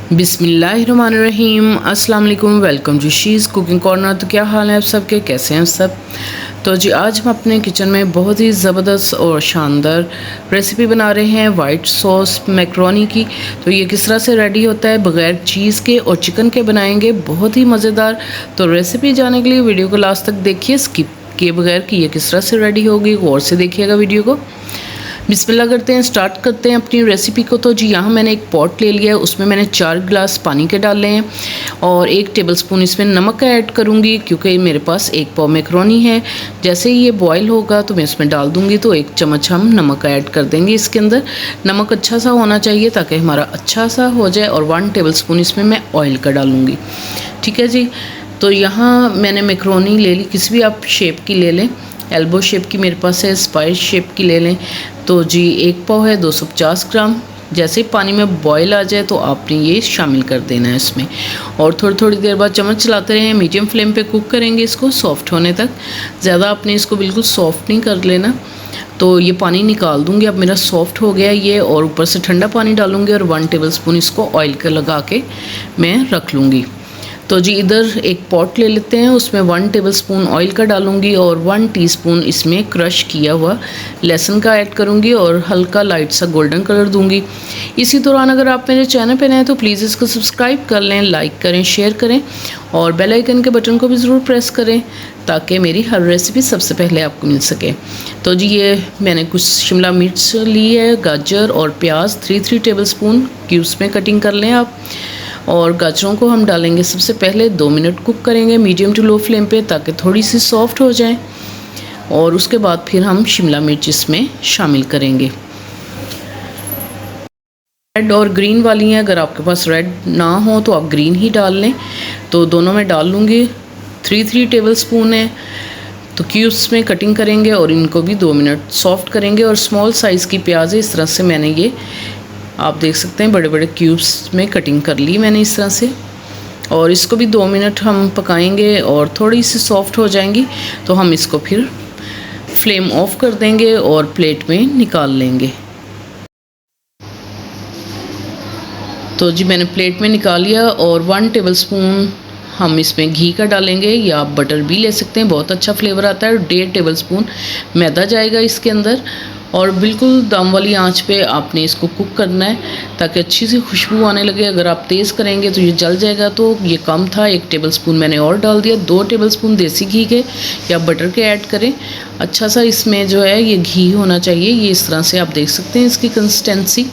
बिस्मिल्लाहिर्रहमानिर्रहीम। अस्सलाम वालेकुम। Welcome to she's cooking corner. तो क्या हाल है आप सबके, कैसे हैं सब? तो जी आज हम अपने किचन में बहुत ही ज़बरदस्त और शानदार रेसिपी बना रहे हैं वाइट सॉस मैक्रोनी की। तो ये किस तरह से रेडी होता है, बग़ैर चीज़ के और चिकन के बनाएंगे, बहुत ही मज़ेदार। तो रेसिपी जाने के लिए वीडियो को लास्ट तक देखिए, स्किप किए बगैर कि ये किस तरह से रेडी होगी। गौर से देखिएगा वीडियो को। बिस्मिल्लाह करते हैं, स्टार्ट करते हैं अपनी रेसिपी को। तो जी यहाँ मैंने एक पॉट ले लिया है, उसमें मैंने 4 गिलास पानी के डाले हैं और 1 टेबलस्पून इसमें नमक का ऐड करूँगी, क्योंकि मेरे पास 1 पाव मैक्रोनी है। जैसे ही ये बॉयल होगा तो मैं इसमें डाल दूँगी, तो 1 चम्मच हम नमक का ऐड कर देंगे इसके अंदर। नमक अच्छा सा होना चाहिए ताकि हमारा अच्छा सा हो जाए। और 1 टेबलस्पून इसमें मैं ऑयल का डालूँगी, ठीक है जी। तो यहाँ मैंने मैक्रोनी ले ली, किसी भी आप शेप की ले लें, एल्बो शेप की मेरे पास है, स्पाइस शेप की ले लें। तो जी 1 पाव है 250 ग्राम। जैसे पानी में बॉयल आ जाए तो आपने ये शामिल कर देना है इसमें, और थोड़ी थोड़ी देर बाद चम्मच चलाते रहें। मीडियम फ्लेम पे कुक करेंगे इसको सॉफ्ट होने तक। ज़्यादा आपने इसको बिल्कुल सॉफ्ट नहीं कर लेना। तो ये पानी निकाल दूँगी, अब मेरा सॉफ्ट हो गया ये, और ऊपर से ठंडा पानी डालूँगी और 1 टेबलस्पून इसको ऑयल का लगा के मैं रख लूँगी। तो जी इधर एक पॉट ले लेते हैं, उसमें 1 टेबलस्पून ऑयल का डालूंगी और 1 टीस्पून इसमें क्रश किया हुआ लहसुन का ऐड करूंगी और हल्का लाइट सा गोल्डन कलर दूंगी। इसी दौरान अगर आप मेरे चैनल पर नए हैं तो प्लीज़ इसको सब्सक्राइब कर लें, लाइक करें, शेयर करें और बेल आइकन के बटन को भी ज़रूर प्रेस करें ताकि मेरी हर रेसिपी सबसे पहले आपको मिल सके। तो जी ये मैंने कुछ शिमला मिर्च ली है, गाजर और प्याज 3 टेबलस्पून क्यूब्स में कटिंग कर लें आप। और गाजरों को हम डालेंगे सबसे पहले, 2 मिनट कुक करेंगे मीडियम टू लो फ्लेम पे ताकि थोड़ी सी सॉफ्ट हो जाए। और उसके बाद फिर हम शिमला मिर्च इसमें शामिल करेंगे। रेड और ग्रीन वाली हैं, अगर आपके पास रेड ना हो तो आप ग्रीन ही डाल लें। तो दोनों में डाल लूँगी। 3 टेबलस्पून है, तो क्यूब्स में कटिंग करेंगे और इनको भी 2 मिनट सॉफ्ट करेंगे। और स्मॉल साइज़ की प्याज है, इस तरह से मैंने ये आप देख सकते हैं बड़े बड़े क्यूब्स में कटिंग कर ली मैंने इस तरह से। और इसको भी 2 मिनट हम पकाएंगे और थोड़ी सी सॉफ्ट हो जाएंगी तो हम इसको फिर फ्लेम ऑफ कर देंगे और प्लेट में निकाल लेंगे। तो जी मैंने प्लेट में निकाल लिया और 1 टेबलस्पून हम इसमें घी का डालेंगे, या आप बटर भी ले सकते हैं, बहुत अच्छा फ्लेवर आता है। 1.5 टेबलस्पून मैदा जाएगा इसके अंदर। और बिल्कुल दम वाली आंच पे आपने इसको कुक करना है ताकि अच्छी सी खुशबू आने लगे। अगर आप तेज़ करेंगे तो ये जल जाएगा। तो ये कम था, 1 टेबलस्पून मैंने और डाल दिया। 2 टेबलस्पून देसी घी के या बटर के ऐड करें। अच्छा सा इसमें जो है ये घी होना चाहिए, ये इस तरह से आप देख सकते हैं इसकी कंसिस्टेंसी।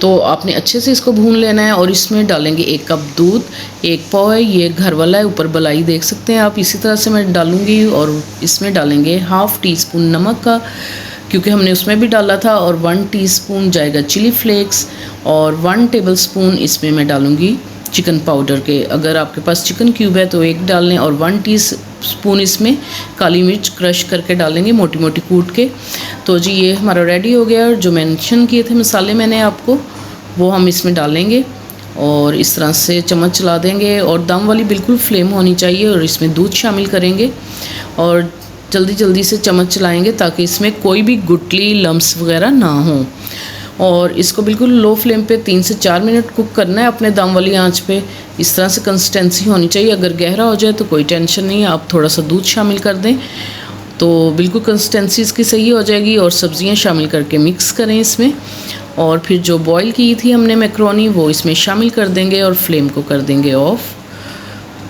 तो आपने अच्छे से इसको भून लेना है। और इसमें डालेंगे 1 कप दूध, 1 पाव है, ये घर वाला है, ऊपर बलाई देख सकते हैं आप। इसी तरह से मैं डालूँगी और इसमें डालेंगे 1/2 टीस्पून नमक का, क्योंकि हमने उसमें भी डाला था। और 1 टीस्पून जाएगा चिली फ्लेक्स और 1 टेबलस्पून इसमें मैं डालूँगी चिकन पाउडर के। अगर आपके पास चिकन क्यूब है तो 1 डाल लें। और 1 टीस्पून इसमें काली मिर्च क्रश करके डालेंगे, मोटी मोटी कूट के। तो जी ये हमारा रेडी हो गया। और जो मेंशन किए थे मसाले मैंने आपको, वो हम इसमें डालेंगे और इस तरह से चम्मच चला देंगे। और दम वाली बिल्कुल फ्लेम होनी चाहिए। और इसमें दूध शामिल करेंगे और जल्दी जल्दी से चम्मच चलाएंगे ताकि इसमें कोई भी गुठली लम्स वगैरह ना हो। और इसको बिल्कुल लो फ्लेम पे 3 से 4 मिनट कुक करना है अपने दम वाली आंच पे। इस तरह से कंसिस्टेंसी होनी चाहिए। अगर गहरा हो जाए तो कोई टेंशन नहीं है, आप थोड़ा सा दूध शामिल कर दें तो बिल्कुल कंसिस्टेंसी इसकी सही हो जाएगी। और सब्जियां शामिल करके मिक्स करें इसमें। और फिर जो बॉईल की थी हमने मैक्रोनी, वो इसमें शामिल कर देंगे और फ्लेम को कर देंगे ऑफ़।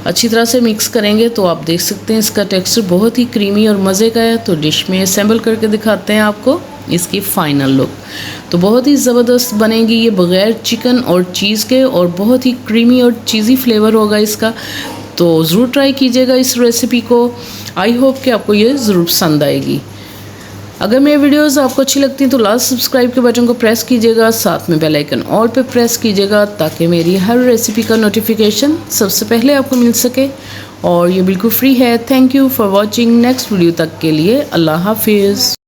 अच्छी तरह से मिक्स करेंगे तो आप देख सकते हैं इसका टेक्सचर बहुत ही क्रीमी और मज़े का है। तो डिश में असेंबल करके दिखाते हैं आपको इसकी फ़ाइनल लुक। तो बहुत ही ज़बरदस्त बनेगी ये बग़ैर चिकन और चीज़ के, और बहुत ही क्रीमी और चीज़ी फ्लेवर होगा इसका। तो ज़रूर ट्राई कीजिएगा इस रेसिपी को। आई होप कि आपको ये ज़रूर पसंद आएगी। अगर मेरी वीडियोस आपको अच्छी लगती हैं तो लास्ट सब्सक्राइब के बटन को प्रेस कीजिएगा, साथ में बेल आइकन ऑल पे प्रेस कीजिएगा ताकि मेरी हर रेसिपी का नोटिफिकेशन सबसे पहले आपको मिल सके। और ये बिल्कुल फ्री है। Thank you for watching. Next video तक के लिए अल्लाह हाफिज़।